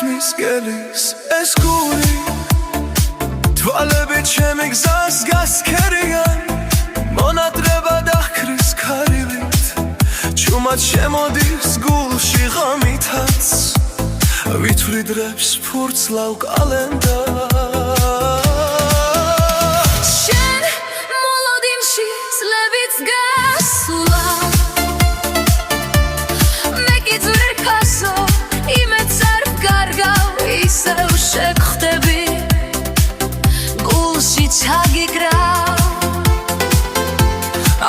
გესმის გელის ეს გული თვალები ჩემი გზას გასქერიან მონატრება დაჰქრის ქარილით ჩუმად შემოდის გულში ღამითაც ვითვლი დრებს ფურცლავ კალენდარს შენ მოლოდინში წლებიც გასულა მე გიძვირ ქასო იმედს არ ვკარგავ ისევ შეგხვდები გულში ჩაგიკრავ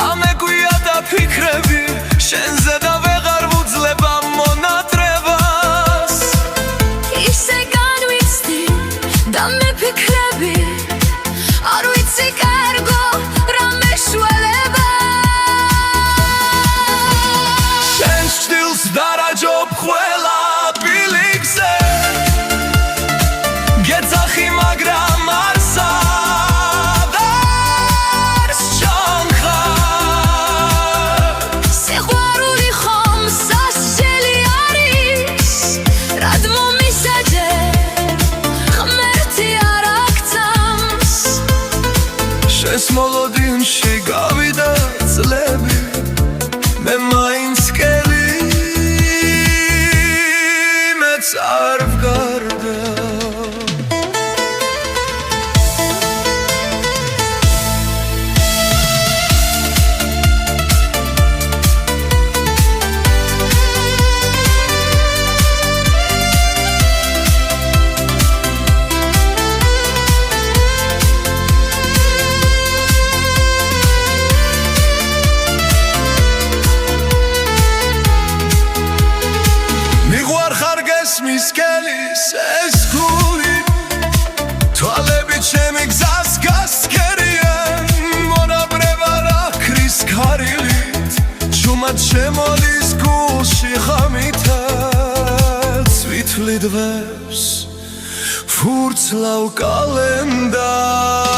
ამეგვია დაფიქრები შენზე და ვეღარ ვუძლებ ამ მონატრებას ისე განვიცდი და მეფიქრები არ ვიცი კარგო რა მეშველება შენს სტილს დარაჯობ ყველა ბილიკზე გეძახი მაგრამ არ სადარს ჩანხარ სიყვარული ხომ სასჯელი არის რად მომისაჯებ ღმერთი არ აქცამს შენს მოლოდინში გავიდა წლები მე მაინც კელიმეც არ ვგარდა მის გელის ეს გული თვალები ჩემი გზას გასქერიან მონაბრება რაქრის ქარილით ჩუმად შემოდის გულში ღამითაც ვითვლი დღეს ფურცლავ კალენდარს